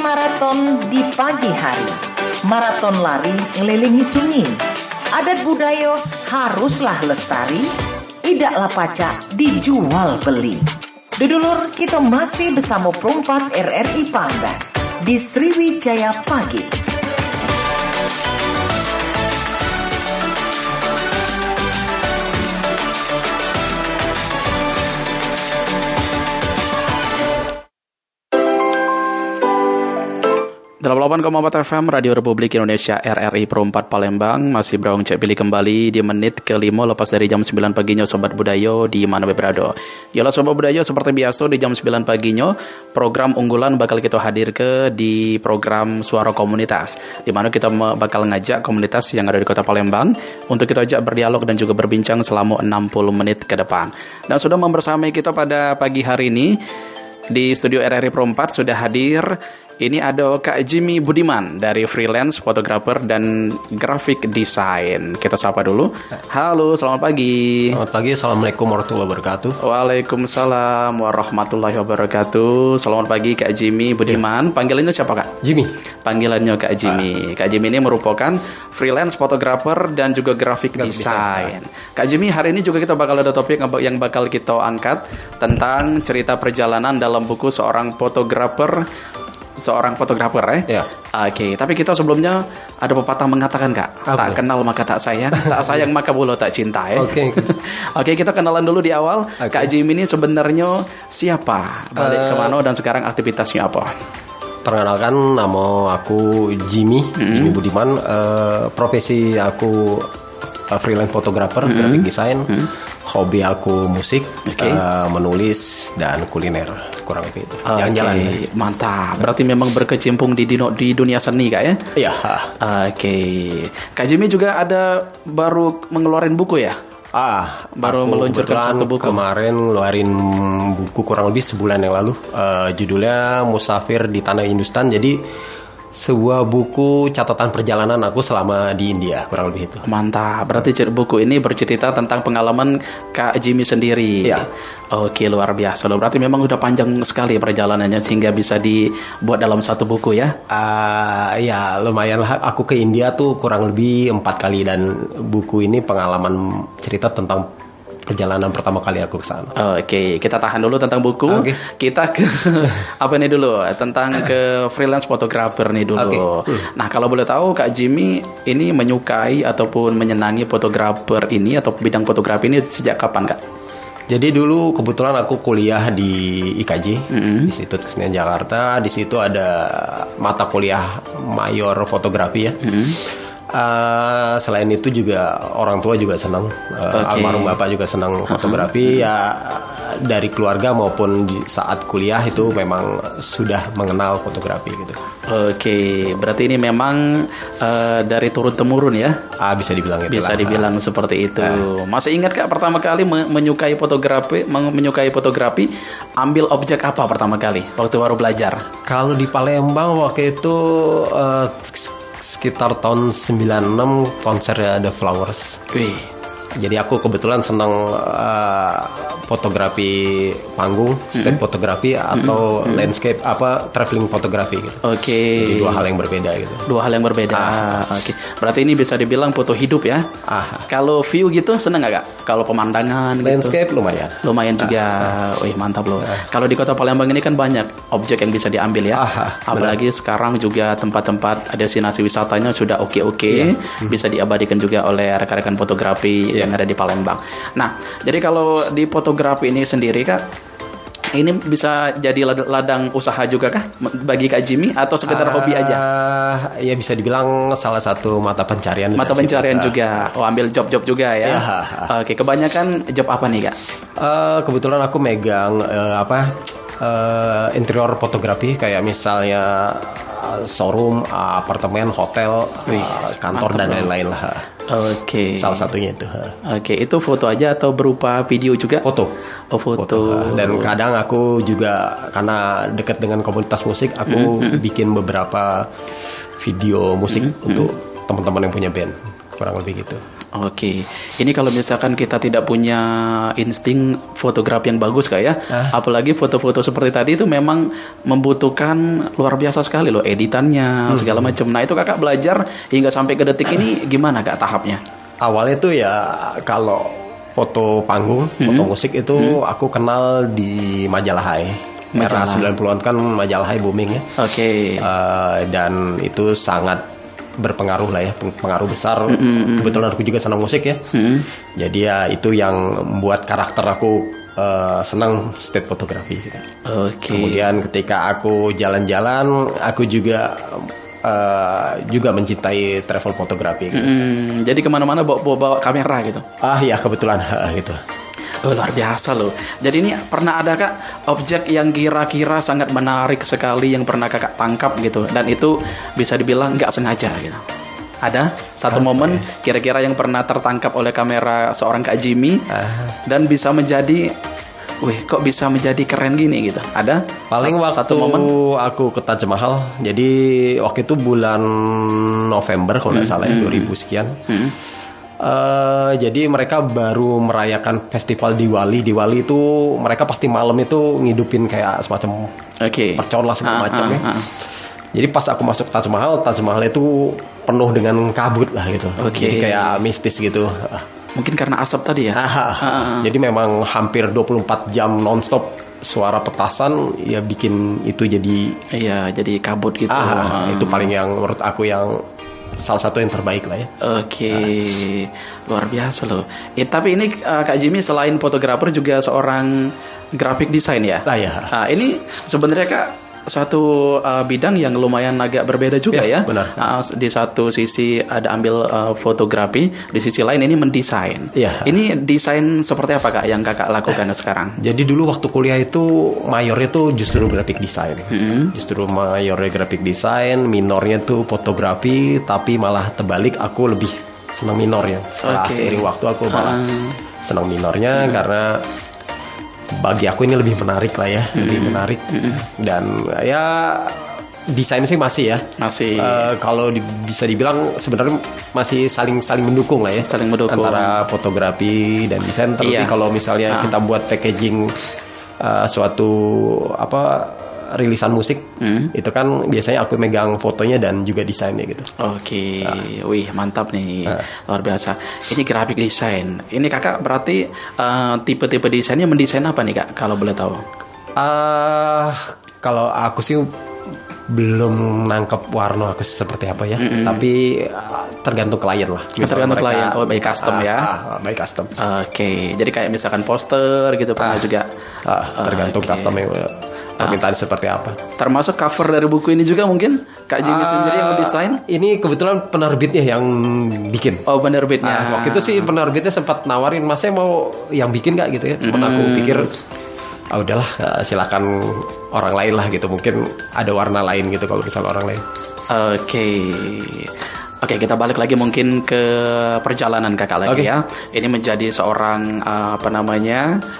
maraton di pagi hari. Maraton lari ngelilingi sunyi. Adat budaya haruslah lestari. Idaklah pacak dijual beli. Dudulur, kita masih bersama Perumpat RRI Palembang di Sriwijaya Pagi. Dalam 8,4 FM Radio Republik Indonesia RRI Perumpat Palembang masih berawang cek pilih kembali di menit ke-5 lepas dari jam 9 paginya Sobat Budaya di mana berada. Yalah Sobat Budaya, seperti biasa di jam 9 paginya program unggulan bakal kita hadir ke di program Suara Komunitas, di mana kita bakal ngajak komunitas yang ada di Kota Palembang untuk kita ajak berdialog dan juga berbincang selama 60 menit ke depan. Dan sudah membersamai kita pada pagi hari ini di studio RRI Perumpat sudah hadir. Ini ada Kak Jimmy Budiman dari freelance fotografer dan grafik desain. Kita sapa dulu. Halo, selamat pagi. Selamat pagi, assalamualaikum warahmatullahi wabarakatuh. Waalaikumsalam warahmatullahi wabarakatuh. Selamat pagi Kak Jimmy Budiman. Panggilannya siapa Kak? Jimmy. Panggilannya Kak Jimmy. Kak Jimmy ini merupakan freelance fotografer dan juga grafik desain. Kak Jimmy, hari ini juga kita bakal ada topik yang bakal kita angkat tentang cerita perjalanan dalam buku seorang fotografer ya. Oke, tapi kita sebelumnya ada pepatah mengatakan Kak, tak kenal maka tak sayang, tak sayang maka bolo tak cinta ya. Oke, kita kenalan dulu di awal. Kak Jimmy ini sebenarnya siapa? Balik kemana dan sekarang aktivitasnya apa? Perkenalkan, nama aku Jimmy Budiman. Profesi aku freelance fotografer, graphic design. Hobi aku musik, menulis dan kuliner, kurang lebih itu. Jalan-jalan. Mantap. Berarti memang berkecimpung di dunia seni Kak ya? Iya. Oke. Kak Jimmy juga ada baru mengeluarin buku ya? Baru meluncurkan satu buku. Kemarin ngeluarin buku kurang lebih sebulan yang lalu. Judulnya Musafir di Tanah Hindustan. Jadi sebuah buku catatan perjalanan aku selama di India, kurang lebih itu. Mantap. Berarti buku ini bercerita tentang pengalaman Kak Jimmy sendiri. Iya. Oke, luar biasa loh. Berarti memang udah panjang sekali perjalanannya sehingga bisa dibuat dalam satu buku ya? Ya lumayan lah. Aku ke India tuh kurang lebih 4 kali dan buku ini pengalaman cerita tentang perjalanan pertama kali aku ke sana. Oke, kita tahan dulu tentang buku. Kita ke apa nih dulu? Tentang ke freelance fotografer nih dulu. Nah, kalau boleh tahu Kak Jimmy ini menyukai ataupun menyenangi fotografer ini atau bidang fotografi ini sejak kapan Kak? Jadi dulu kebetulan aku kuliah di IKJ, Institut Kesenian Jakarta. Di situ ada mata kuliah mayor fotografi ya. Selain itu juga orang tua juga senang, almarhum bapak juga senang fotografi ya. Dari keluarga maupun di saat kuliah itu memang sudah mengenal fotografi gitu. Oke, berarti ini memang dari turun temurun ya? Bisa dibilang itu. Bisa dibilang seperti itu. Masih ingat Kak pertama kali menyukai fotografi, ambil objek apa pertama kali waktu baru belajar? Kalau di Palembang waktu itu sekitar tahun 96 konsernya The Flowers. Jadi aku kebetulan senang fotografi panggung, street fotografi atau landscape traveling fotografi gitu. Jadi dua hal yang berbeda gitu. Oke. Berarti ini bisa dibilang foto hidup ya. Kalau view gitu seneng nggak Kak? Kalau pemandangan landscape gitu? Lumayan juga. Mantap loh. Kalau di Kota Palembang ini kan banyak objek yang bisa diambil ya. Apalagi sekarang juga tempat-tempat destinasi wisatanya sudah oke. Bisa diabadikan juga oleh rekan-rekan fotografi yang ada di Palembang. Nah, jadi kalau di fotografi ini sendiri Kak, ini bisa jadi ladang usaha juga kah bagi Kak Jimmy atau sekedar hobi aja? Ya bisa dibilang salah satu mata pencarian. Mata pencarian juga. Ambil job-job juga ya. Oke, kebanyakan job apa nih Kak? Kebetulan aku megang interior fotografi kayak misalnya showroom, apartemen, hotel, kantor dan lain-lain lah. Salah satunya itu. Itu foto aja atau berupa video juga? Foto. Foto. Dan kadang aku juga karena dekat dengan komunitas musik, aku bikin beberapa video musik untuk teman-teman yang punya band, kurang lebih gitu. Oke, ini kalau misalkan kita tidak punya insting fotografi yang bagus Kak ya, apalagi foto-foto seperti tadi itu memang membutuhkan luar biasa sekali loh editannya segala macam. Nah itu Kakak belajar hingga sampai ke detik ini gimana Kak tahapnya? Awalnya tuh ya kalau foto panggung, foto musik itu aku kenal di majalah Hai. Era 90-an kan majalah Hai booming ya. Oke. Dan itu sangat berpengaruh lah ya, pengaruh besar. Kebetulan aku juga senang musik ya. Jadi ya itu yang membuat karakter aku senang street fotografi gitu. Kemudian ketika aku jalan-jalan, aku juga mencintai travel fotografi gitu. Jadi kemana-mana bawa kamera gitu? Ya kebetulan gitu. Luar biasa loh. Jadi ini pernah ada Kak objek yang kira-kira sangat menarik sekali yang pernah Kakak tangkap gitu, dan itu bisa dibilang nggak sengaja gitu? Ada satu momen kira-kira yang pernah tertangkap oleh kamera seorang Kak Jimmy dan bisa menjadi, wih kok bisa menjadi keren gini gitu? Ada? Paling waktu momen aku ke Taj Mahal. Jadi waktu itu bulan November kalau nggak salah ya, 2000 sekian. Jadi mereka baru merayakan festival Diwali. Diwali itu mereka pasti malam itu ngidupin kayak semacam percon lah segala macam ya. Jadi pas aku masuk Taj Mahal itu penuh dengan kabut lah gitu. Jadi kayak mistis gitu. Mungkin karena asap tadi ya. Jadi memang hampir 24 jam nonstop suara petasan ya bikin itu jadi kabut gitu. Itu paling yang menurut aku yang salah satu yang terbaik lah ya. Luar biasa loh. Tapi ini Kak Jimmy selain fotografer juga seorang graphic design ya? Ini sebenarnya Kak satu bidang yang lumayan agak berbeda juga ya. Benar. Di satu sisi ada ambil fotografi, di sisi lain ini mendesain. Ini desain seperti apa Kak yang Kakak lakukan sekarang? Jadi dulu waktu kuliah itu mayornya tuh justru graphic design. Justru mayornya graphic design, minornya tuh fotografi, tapi malah terbalik aku lebih senang minornya. Setelah seiring waktu aku malah senang minornya karena bagi aku ini lebih menarik lah ya, lebih menarik. Dan ya desain sih masih ya, kalau bisa dibilang sebenarnya masih saling mendukung lah ya, saling mendukung antara fotografi dan desain. Tapi kalau misalnya kita buat packaging suatu rilisan musik, itu kan biasanya aku megang fotonya dan juga desainnya gitu. Wih mantap nih, luar biasa. Ini graphic design. Ini Kakak berarti tipe-tipe desainnya mendesain apa nih Kak? Kalau boleh tahu? Kalau aku sih belum nangkep warna aku seperti apa ya, tapi tergantung klien lah. Tergantung klien, by custom ya? By custom. Jadi kayak misalkan poster gitu pernah juga? Tergantung customnya. Permintaan seperti apa. Termasuk cover dari buku ini juga mungkin Kak Jimmy sendiri yang mendesain? Ini kebetulan penerbitnya yang bikin. Penerbitnya. Waktu itu sih penerbitnya sempat nawarin, Mas saya mau yang bikin nggak gitu ya. Cuman aku pikir udahlah, silakan orang lain lah gitu. Mungkin ada warna lain gitu kalau misalnya orang lain. Oke, kita balik lagi mungkin ke perjalanan Kakak lagi ya. Ini menjadi seorang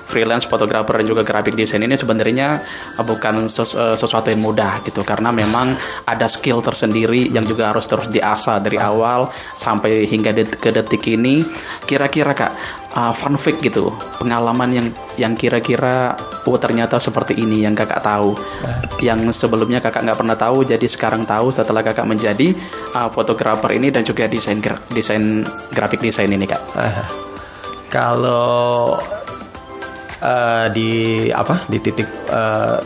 freelance fotografer dan juga graphic design ini sebenarnya bukan sesuatu yang mudah gitu, karena memang ada skill tersendiri yang juga harus terus diasah dari awal sampai hingga ke detik ini. Kira-kira Kak, fun fact gitu, pengalaman yang kira-kira ternyata seperti ini yang Kakak tahu, yang sebelumnya Kakak nggak pernah tahu, jadi sekarang tahu setelah Kakak menjadi fotografer ini dan juga desain graphic design ini Kak. Kalau di titik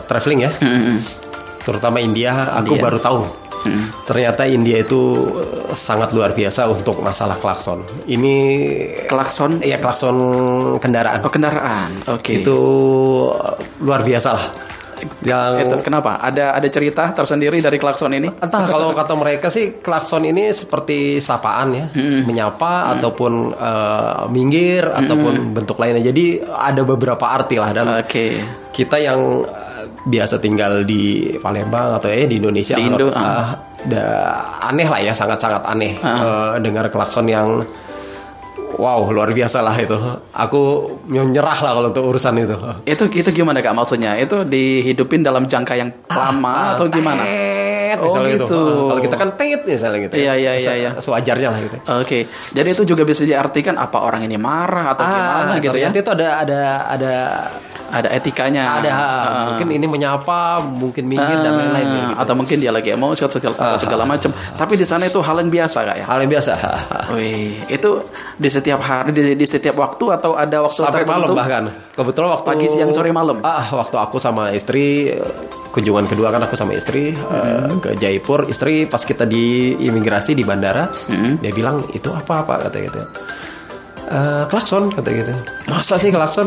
traveling ya, terutama India, aku baru tahu. Ternyata India itu sangat luar biasa untuk masalah klakson. Ini klakson? Iya, klakson kendaraan. Kendaraan. Itu luar biasa lah. Itu kenapa? Ada cerita tersendiri dari klakson ini? Entah, kalau kata mereka sih klakson ini seperti sapaan ya, menyapa ataupun minggir ataupun bentuk lainnya. Jadi ada beberapa arti lah, dan kita yang biasa tinggal di Palembang atau di Indonesia, di Indo, aneh lah ya, sangat-sangat aneh dengar klakson yang wow, luar biasa lah itu. Aku nyerah lah kalau untuk urusan itu. Itu gimana Kak maksudnya? Itu dihidupin dalam jangka yang lama atau gimana? Misalnya gitu. Kalau kita kan tet misalnya gitu. Iya. Sewajarnya lah gitu. Oke. Jadi itu juga bisa diartikan apa orang ini marah atau gimana gitu ya? Itu Ada etikanya. Mungkin ini menyapa, mungkin minggir dan lain-lain gitu. Atau mungkin dia lagi emosi atau segala macam. Tapi di sana itu hal yang biasa Kak ya? Hal yang biasa. Wih, itu di setiap hari, di setiap waktu atau ada waktu sampai tertentu? malam bahkan. Kebetulan waktu pagi, siang, sore, malam. Waktu aku sama istri, kunjungan kedua kan aku sama istri ke Jaipur. Istri pas kita di imigrasi di bandara, dia bilang itu apa kata gitu. Klakson kata gitu. Masa sih klakson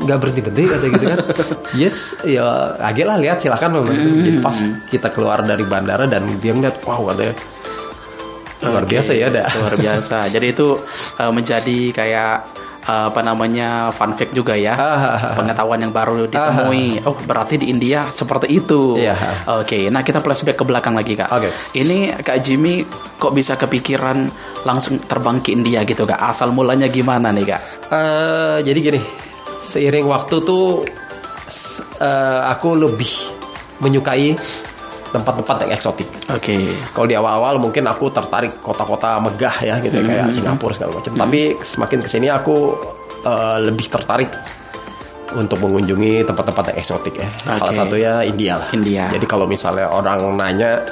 nggak berhenti kata gitu kan. Yes, ya agak lah lihat silakan. Jadi pas kita keluar dari bandara dan dia ngeliat, wow katanya luar biasa ya ada. Luar biasa. Jadi itu menjadi kayak fun fact juga ya, pengetahuan yang baru ditemui. Oh, berarti di India seperti itu. Oke, nah kita flashback ke belakang lagi Kak. Ini Kak Jimmy kok bisa kepikiran langsung terbang ke India gitu Kak? Asal mulanya gimana nih Kak? Jadi gini, seiring waktu tuh aku lebih menyukai tempat-tempat yang eksotik. Kalau di awal-awal mungkin aku tertarik kota-kota megah ya gitu kayak Singapura segala macam. Tapi semakin kesini aku lebih tertarik untuk mengunjungi tempat-tempat yang eksotik ya. Salah satunya India lah. Jadi kalau misalnya orang nanya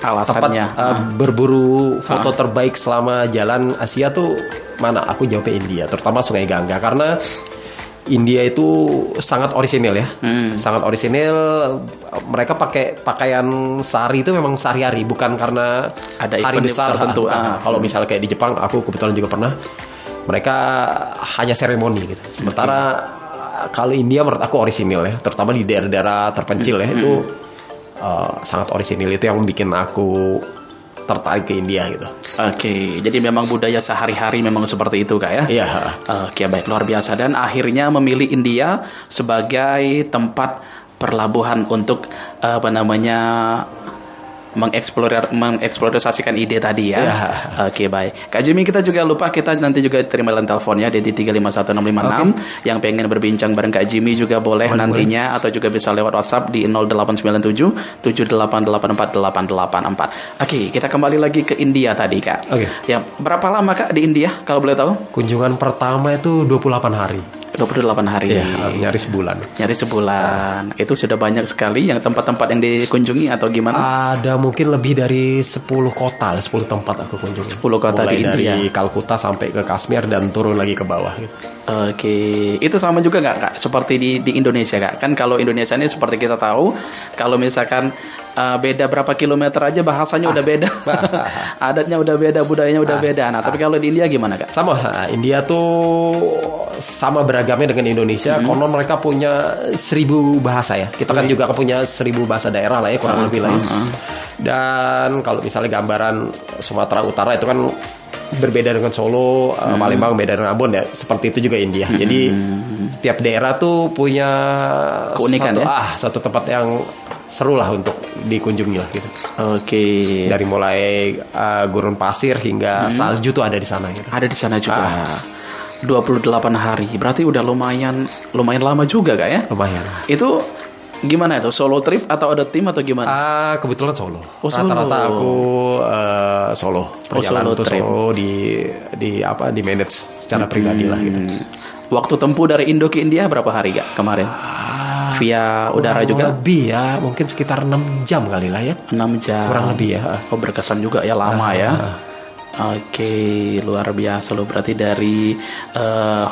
alasannya tempat berburu foto terbaik selama jalan Asia tuh mana? Aku jawabnya India, terutama Sungai Gangga karena India itu sangat orisinil ya, sangat orisinil. Mereka pakai pakaian sari itu memang sehari-hari, bukan karena ada hari besar tertentu. Kalau misalnya kayak di Jepang, aku kebetulan juga pernah, mereka hanya seremoni gitu. Sementara kalau India menurut aku orisinil ya, terutama di daerah-daerah terpencil ya, itu sangat orisinil. Itu yang bikin aku tertarik ke India gitu. Jadi memang budaya sehari-hari memang seperti itu Kak ya? Iya. Baik, luar biasa. Dan akhirnya memilih India sebagai tempat perlabuhan untuk mengeksplorasikan ide tadi ya. Baik. Kak Jimmy, kita juga lupa, kita nanti juga terima teleponnya di 3516656. Yang pengen berbincang bareng Kak Jimmy juga boleh nantinya. Atau juga bisa lewat WhatsApp di 0897 78848884. Kita kembali lagi ke India tadi Kak. Ya, berapa lama Kak di India kalau boleh tahu? Kunjungan pertama itu 28 hari. 28 hari. Nyaris sebulan. Itu sudah banyak sekali yang tempat-tempat yang dikunjungi atau gimana? Ada mungkin lebih dari 10 kota, 10 tempat aku kunjungi. 10 kota mulai di India. Dari Kalkuta sampai ke Kashmir dan turun lagi ke bawah gitu. Itu sama juga nggak Kak? Seperti di Indonesia Kak? Kan kalau Indonesia ini seperti kita tahu, kalau misalkan beda berapa kilometer aja bahasanya udah beda. Adatnya udah beda, budayanya udah beda. Nah, tapi kalau di India gimana Kak? Sama, India tuh sama beragamnya dengan Indonesia. Konon mereka punya 1000 bahasa ya. Kita kan juga punya 1000 bahasa daerah lah ya, kurang lebih lah ya. Dan kalau misalnya gambaran Sumatera Utara itu kan berbeda dengan Solo, Palembang beda dengan Ambon ya. Seperti itu juga India. Jadi tiap daerah tuh punya keunikan satu tempat yang seru lah untuk dikunjungi lah gitu. Dari mulai gurun pasir hingga salju tuh ada di sana gitu. Ada di sana juga. 28 hari. Berarti udah lumayan lama juga Kak ya? Lumayan. Itu gimana itu? Solo trip atau ada tim atau gimana? Kebetulan Solo. Solo. Rata-rata aku Solo. Perjalanan tuh Solo di manage secara pribadi lah gitu. Waktu tempuh dari Indo ke India berapa hari Kak kemarin? Via udara juga? Lebih ya, mungkin sekitar 6 jam kali lah ya. 6 jam. Kurang lebih ya. Berkesan juga ya, lama ya. Luar biasa loh. Berarti dari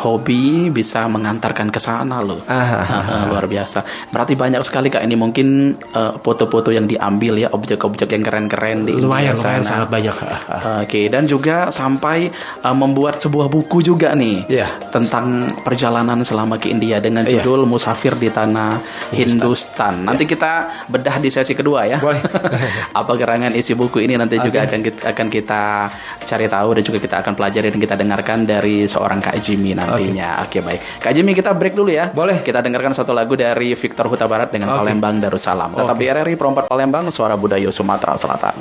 hobi bisa mengantarkan ke sana loh. Luar biasa. Berarti banyak sekali Kak ini mungkin foto-foto yang diambil ya, objek-objek yang keren-keren di lumayan sana. Sangat banyak. Dan juga sampai membuat sebuah buku juga nih tentang perjalanan selama ke India dengan judul Musafir di Tanah Hindustan. Nanti kita bedah di sesi kedua ya. Boleh. Apa gerangan isi buku ini nanti juga akan kita cari tahu dan juga kita akan pelajari dan kita dengarkan dari seorang Kak Jimmy nantinya. Baik. Kak Jimmy, kita break dulu ya. Boleh. Kita dengarkan satu lagu dari Victor Huta Barat dengan Palembang Darussalam. Tetap di RRI Pro 4 Palembang, Suara Budaya Sumatera Selatan.